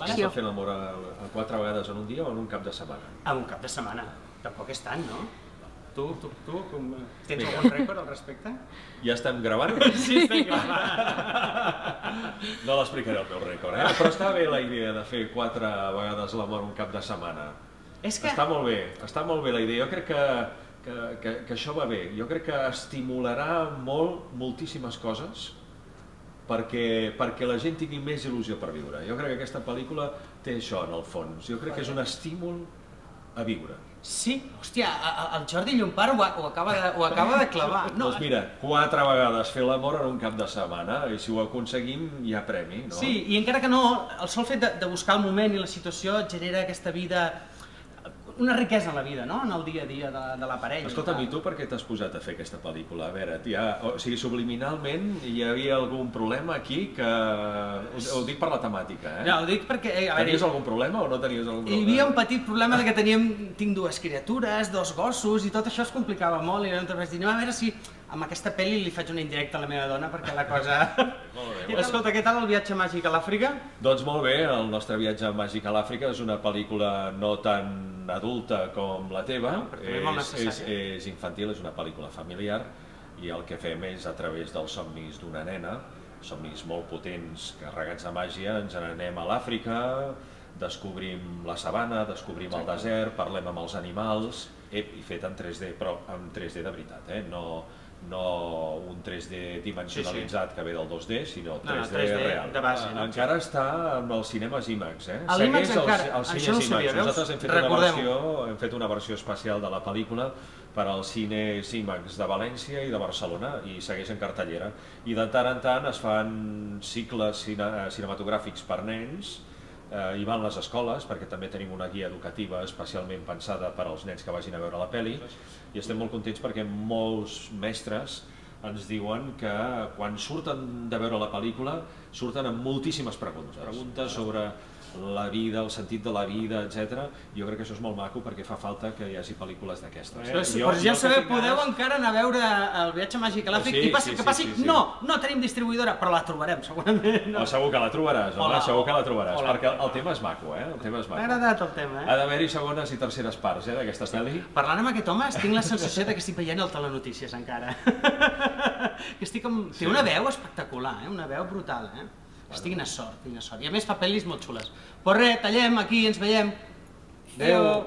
Vas a fer l'amor 4 vegades en un dia o en un cap de setmana? En un cap de setmana. Tampoc és tant, no? Tu tens algun rècord al respecte? Ja estem gravant? Sí, estem gravant. No l'explicaré el meu rècord, però està bé la idea de fer 4 vegades l'amor un cap de setmana. Està molt bé la idea. Jo crec que això va bé. Jo crec que estimularà moltíssimes coses perquè la gent tingui més il·lusió per viure. Jo crec que aquesta pel·lícula té això en el fons. Jo crec que és un estímul a viure. Sí, hòstia, el Jordi Llompart ho acaba de clavar. Doncs mira, 4 vegades fer l'amor en un cap de setmana, i si ho aconseguim hi ha premi, no? Sí, i encara que no, el sol fet de buscar el moment i la situació genera aquesta vida, una riquesa en la vida, no? En el dia a dia de la parella. Escolta'm, i tu per què t'has posat a fer aquesta pel·lícula? A veure, o sigui, subliminalment hi havia algun problema aquí que... Ho dic per la temàtica, eh? No, ho dic perquè... Tenies algun problema o no tenies algun problema? Hi havia un petit problema que tinc 2 criatures, 2 gossos, i tot això es complicava molt, i llavors vaig dir, anem a veure si amb aquesta pel·li li faig una indirecta a la meva dona, perquè la cosa... Escolta, què tal el viatge màgic a l'Àfrica? Doncs molt bé, el nostre viatge màgic a l'Àfrica és una pel·lícula no tan adulta com la teva, és infantil, és una pel·lícula familiar, i el que fem és, a través dels somnis d'una nena, somnis molt potents, carregats de màgia, ens n'anem a l'Àfrica, descobrim la sabana, descobrim el desert, parlem amb els animals, i fet en 3D, però en 3D de veritat, no un 3D dimensionalitzat que ve del 2D, sinó 3D real. Encara està amb els cinemes IMAX, segueix els cines IMAX. Nosaltres hem fet una versió especial de la pel·lícula per als cines IMAX de València i de Barcelona, i segueix en cartellera. I de tant en tant es fan cicles cinematogràfics per nens, hi van les escoles, perquè també tenim una guia educativa especialment pensada per als nens que vagin a veure la pel·li, i estem molt contents perquè molts mestres ens diuen que quan surten de veure la pel·lícula surten amb moltíssimes preguntes sobre la vida, el sentit de la vida, etc. Jo crec que això és molt maco perquè fa falta que hi hagi pel·lícules d'aquestes. Però ja sabeu, podeu encara anar a veure el viatge màgic a l'Àfrica, i passi que passi, no tenim distribuïdora, però la trobarem segurament. Segur que la trobaràs, home, segur que la trobaràs, perquè el tema és maco, M'ha agradat el tema, Ha d'haver-hi segones i terceres parts d'aquesta pel·li. Parlant amb aquest home, tinc la sensació que estic veient el Telenotícies encara. Té una veu espectacular, una veu brutal, Tinc sort, i a més fa pel·lis molt xules. Però res, tallem aquí, ens veiem. Adéu.